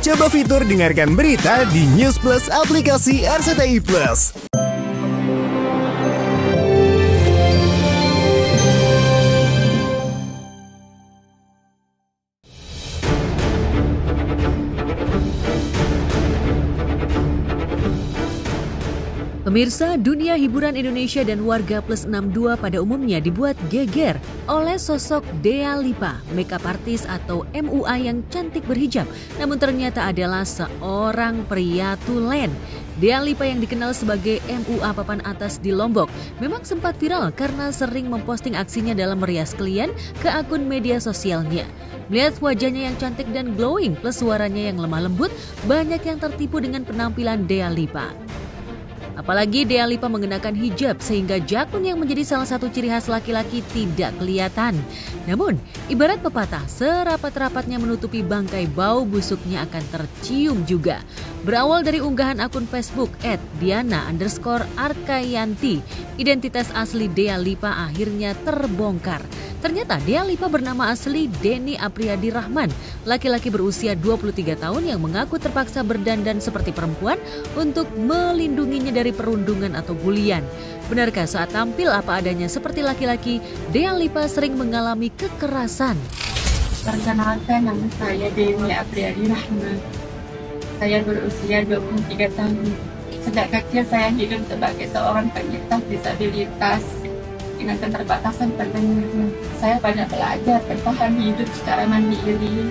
Coba fitur dengarkan berita di News Plus aplikasi RCTI Plus. Pemirsa, dunia hiburan Indonesia dan warga plus 62 pada umumnya dibuat geger oleh sosok Dea Lipa, makeup artist atau MUA yang cantik berhijab, namun ternyata adalah seorang pria tulen. Dea Lipa yang dikenal sebagai MUA papan atas di Lombok memang sempat viral karena sering memposting aksinya dalam merias klien ke akun media sosialnya. Melihat wajahnya yang cantik dan glowing plus suaranya yang lemah lembut, banyak yang tertipu dengan penampilan Dea Lipa. Apalagi Dea Lipa mengenakan hijab sehingga jakun yang menjadi salah satu ciri khas laki-laki tidak kelihatan. Namun, ibarat pepatah, serapat-rapatnya menutupi bangkai bau busuknya akan tercium juga. Berawal dari unggahan akun Facebook @diana_arkayanti, identitas asli Dea Lipa akhirnya terbongkar. Ternyata Dea Lipa bernama asli Denny Apriyadi Rahman, laki-laki berusia 23 tahun yang mengaku terpaksa berdandan seperti perempuan untuk melindunginya dari perundungan atau bulian. Benarkah saat tampil apa adanya seperti laki-laki, Dea Lipa sering mengalami kekerasan? Perkenalkan, nama saya Denny Apriyadi Rahman. Saya berusia 23 tahun. Sejak kecil saya hidup sebagai seorang penyintas disabilitas dengan keterbatasan pendengaran. Saya banyak belajar bertahan hidup secara mandiri.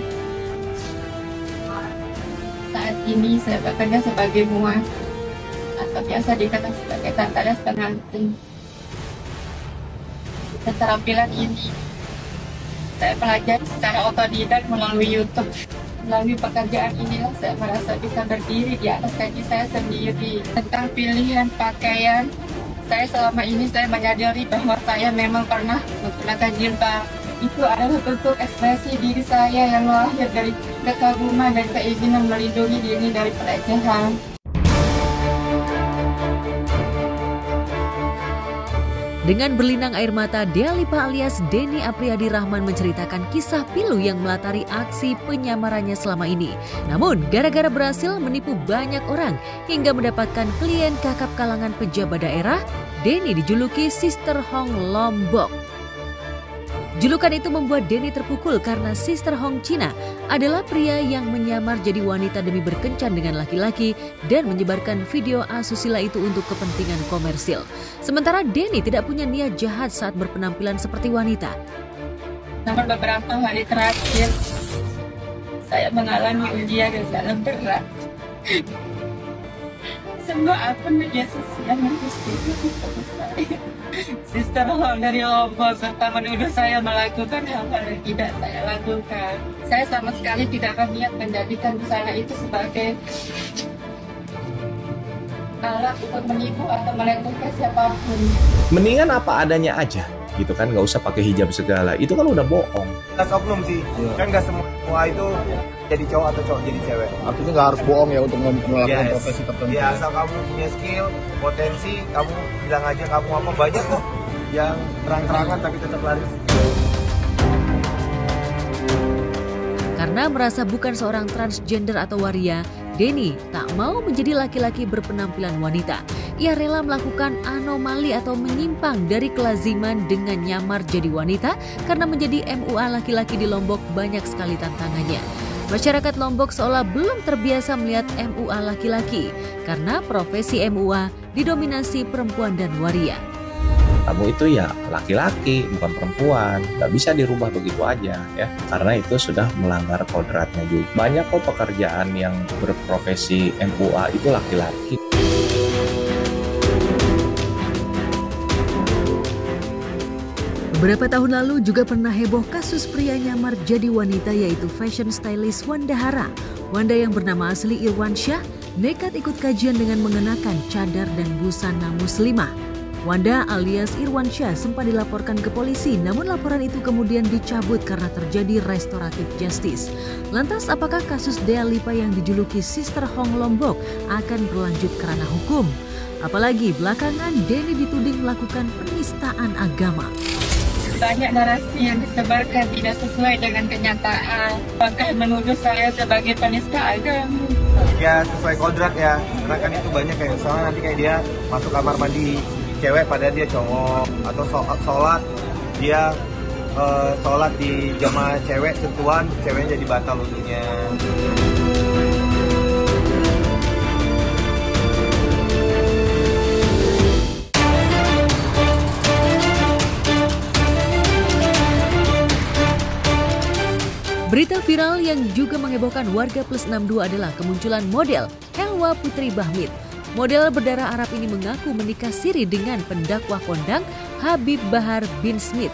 Saat ini saya bekerja sebagai muas atau biasa dikatakan sebagai tantadas pengantin. Keterampilan ini saya pelajari secara otodidak melalui YouTube. Melalui pekerjaan inilah saya merasa bisa berdiri di atas kaki saya sendiri. Tentang pilihan pakaian, saya selama ini saya menyadari bahwa saya memang pernah menggunakan jilbab. Itu adalah bentuk ekspresi diri saya yang lahir dari kekaguman dan keinginan melindungi diri dari pelecehan. Dengan berlinang air mata, Dea Lipa alias Denny Apriyadi Rahman menceritakan kisah pilu yang melatari aksi penyamarannya selama ini. Namun, gara-gara berhasil menipu banyak orang hingga mendapatkan klien kakap kalangan pejabat daerah, Denny dijuluki Sister Hong Lombok. Julukan itu membuat Denny terpukul karena Sister Hong Cina adalah pria yang menyamar jadi wanita demi berkencan dengan laki-laki dan menyebarkan video asusila itu untuk kepentingan komersil. Sementara Denny tidak punya niat jahat saat berpenampilan seperti wanita. Namun beberapa hari terakhir, saya mengalami ujian yang sangat berat. Semua akun media sosial mendiskriminasi saya. Sister Hong dari Lombok serta menuduh saya melakukan hal-hal yang tidak saya lakukan. Saya sama sekali tidak berniat menjadikan busana itu sebagai alat untuk menipu atau melecehkan siapapun. Mendingan apa adanya aja, gitu kan, nggak usah pakai hijab segala. Itu kan udah bohong. Kita oknum sih, kan nggak semua itu jadi cowok atau cowok jadi cewek. Artinya nggak harus bohong ya untuk melakukan profesi tertentu. Ya, asal kamu punya skill, potensi, kamu bilang aja kamu apa, banyak kok yang terang-terangan tapi tetap laris. Karena merasa bukan seorang transgender atau waria, Denny tak mau menjadi laki-laki berpenampilan wanita. Ia rela melakukan anomali atau menyimpang dari kelaziman dengan nyamar jadi wanita karena menjadi MUA laki-laki di Lombok banyak sekali tantangannya. Masyarakat Lombok seolah belum terbiasa melihat MUA laki-laki karena profesi MUA didominasi perempuan dan waria. Kamu itu ya laki-laki, bukan perempuan. Nggak bisa dirubah begitu aja ya. Karena itu sudah melanggar kodratnya juga. Banyak kok pekerjaan yang berprofesi MUA itu laki-laki. Beberapa tahun lalu juga pernah heboh kasus pria nyamar jadi wanita yaitu fashion stylist Wanda Hara. Wanda yang bernama asli Irwansyah nekat ikut kajian dengan mengenakan cadar dan busana muslimah. Wanda alias Irwansyah sempat dilaporkan ke polisi, namun laporan itu kemudian dicabut karena terjadi restoratif justice. Lantas apakah kasus Dea Lipa yang dijuluki Sister Hong Lombok akan berlanjut ke ranah hukum? Apalagi belakangan Denny dituding melakukan penistaan agama. Banyak narasi yang disebarkan tidak sesuai dengan kenyataan, bahkan menuduh saya sebagai penista agama. Ya sesuai kodrat ya, karena kan itu banyak kayak misalnya nanti kayak dia masuk kamar mandi cewek padahal dia cowok, atau sholat dia sholat di jamaah cewek sentuhan, ceweknya jadi batal wudunya. Berita viral yang juga menghebohkan warga plus 62 adalah kemunculan model Helwa Putri Bahmid. Model berdarah Arab ini mengaku menikah siri dengan pendakwah kondang Habib Bahar bin Smith.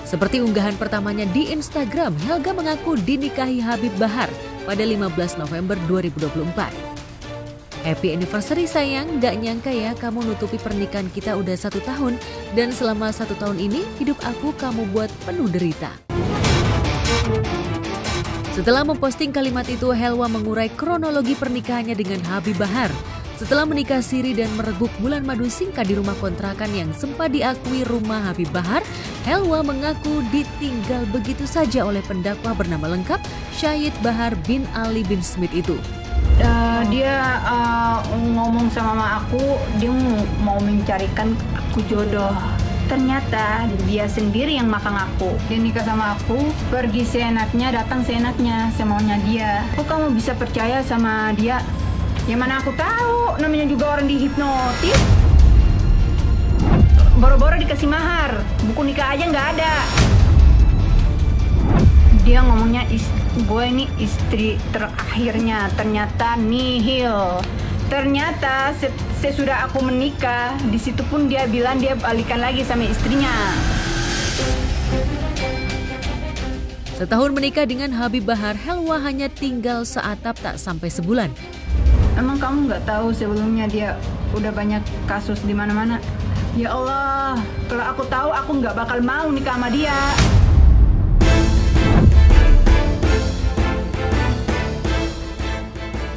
Seperti unggahan pertamanya di Instagram, Helga mengaku dinikahi Habib Bahar pada 15 November 2024. Happy anniversary sayang, gak nyangka ya kamu nutupi pernikahan kita udah 1 tahun dan selama 1 tahun ini hidup aku kamu buat penuh derita. Setelah memposting kalimat itu, Helwa mengurai kronologi pernikahannya dengan Habib Bahar. Setelah menikah siri dan mereguk bulan madu singkat di rumah kontrakan yang sempat diakui rumah Habib Bahar, Helwa mengaku ditinggal begitu saja oleh pendakwa bernama lengkap Syahid Bahar bin Ali bin Smith itu. Dia ngomong sama mama aku, dia mau mencarikan aku jodoh. Ternyata dia sendiri yang makan aku. Dia nikah sama aku, pergi seenaknya, datang seenaknya, semaunya dia. Kok kamu bisa percaya sama dia? Ya mana aku tahu, namanya juga orang dihipnotis. Boro-boro dikasih mahar, buku nikah aja nggak ada. Dia ngomongnya, gue ini istri terakhirnya, ternyata nihil. Ternyata sesudah aku menikah, di situ pun dia bilang dia balikan lagi sama istrinya. Setahun menikah dengan Habib Bahar, Helwa hanya tinggal seatap tak sampai sebulan. Emang kamu nggak tahu sebelumnya dia udah banyak kasus di mana-mana? Ya Allah, kalau aku tahu aku nggak bakal mau nikah sama dia.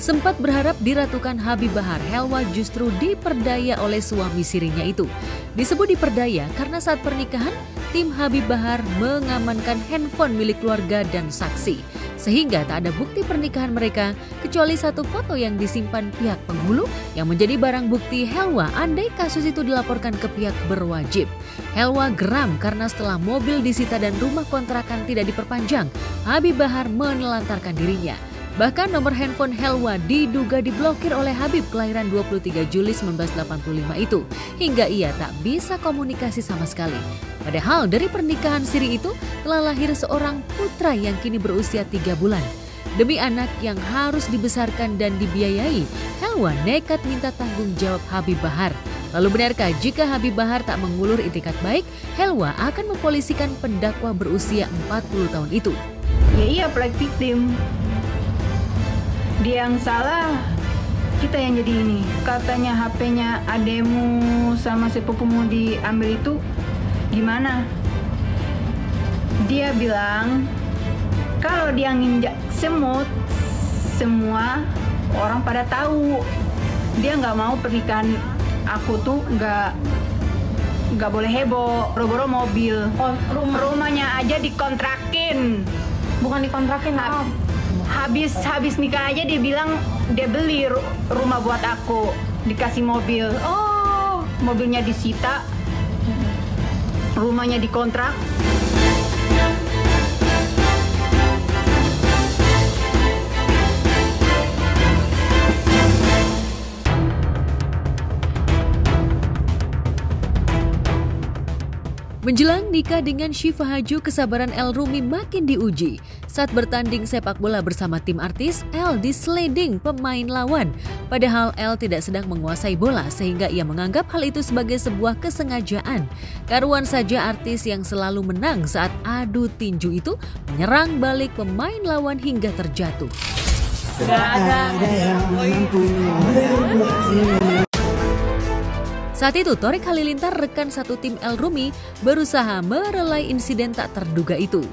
Sempat berharap diratukan Habib Bahar, Helwa justru diperdaya oleh suami sirinya itu. Disebut diperdaya karena saat pernikahan, tim Habib Bahar mengamankan handphone milik keluarga dan saksi. Sehingga tak ada bukti pernikahan mereka, kecuali satu foto yang disimpan pihak penghulu yang menjadi barang bukti Helwa andai kasus itu dilaporkan ke pihak berwajib. Helwa geram karena setelah mobil disita dan rumah kontrakan tidak diperpanjang, Habib Bahar menelantarkan dirinya. Bahkan nomor handphone Helwa diduga diblokir oleh Habib kelahiran 23 Juli 1985 itu, hingga ia tak bisa komunikasi sama sekali. Padahal dari pernikahan siri itu telah lahir seorang putra yang kini berusia 3 bulan. Demi anak yang harus dibesarkan dan dibiayai, Helwa nekat minta tanggung jawab Habib Bahar. Lalu benarkah jika Habib Bahar tak mengulur itikat baik, Helwa akan mempolisikan pendakwa berusia 40 tahun itu? Ya iya, play victim. Dia yang salah, kita yang jadi ini. Katanya HP-nya ademu sama sepupumu diambil itu gimana? Dia bilang kalau dia nginjak semut, semua orang pada tahu. Dia nggak mau pernikahan aku tuh nggak boleh heboh. Boro-boro mobil, rumahnya aja dikontrakin. Bukan dikontrakin, habis nikah aja dia bilang dia beli rumah buat aku, dikasih mobil. Oh, mobilnya disita, rumahnya dikontrak. Menjelang nikah dengan Syifa Haju, kesabaran El Rumi makin diuji. Saat bertanding sepak bola bersama tim artis, El disleding pemain lawan. Padahal El tidak sedang menguasai bola sehingga ia menganggap hal itu sebagai sebuah kesengajaan. Karuan saja artis yang selalu menang saat adu tinju itu menyerang balik pemain lawan hingga terjatuh. Saat itu, Thorik Halilintar, rekan satu tim El Rumi, berusaha merelai insiden tak terduga itu.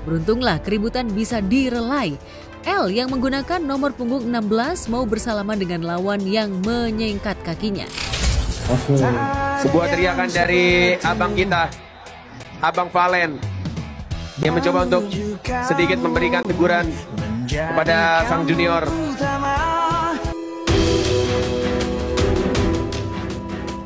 Beruntunglah keributan bisa direlai. El yang menggunakan nomor punggung 16 mau bersalaman dengan lawan yang menyingkat kakinya. Sebuah teriakan dari abang kita. Abang Valen. Dia mencoba untuk sedikit memberikan teguran kepada sang junior.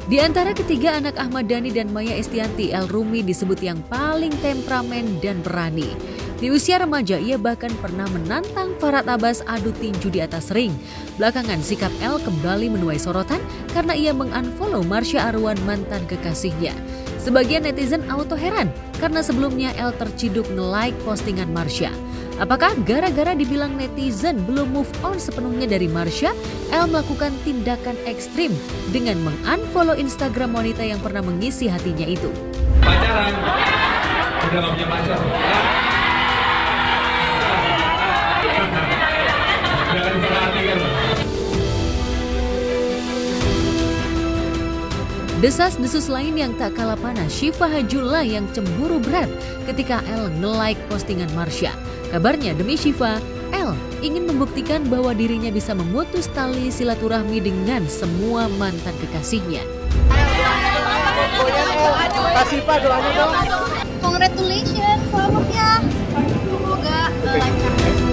Di antara ketiga anak Ahmad Dhani dan Maya Estianty, El Rumi disebut yang paling temperamen dan berani. Di usia remaja, ia bahkan pernah menantang Farhad Abbas adu tinju di atas ring. Belakangan, sikap El kembali menuai sorotan karena ia mengunfollow Marsha Arwan, mantan kekasihnya. Sebagian netizen auto heran karena sebelumnya El terciduk nge-like postingan Marsha. Apakah gara-gara dibilang netizen belum move on sepenuhnya dari Marsha, El melakukan tindakan ekstrim dengan mengunfollow Instagram wanita yang pernah mengisi hatinya itu? Pacaran? Udah gak punya pacar? Desas-desus lain yang tak kalah panas, Syifa Hajullah yang cemburu berat ketika El nge-like postingan Marsha. Kabarnya demi Syifa, El ingin membuktikan bahwa dirinya bisa memutus tali silaturahmi dengan semua mantan kekasihnya. Kasih Pak doanya dong. Congratulations, selamat ya. Semoga lancar.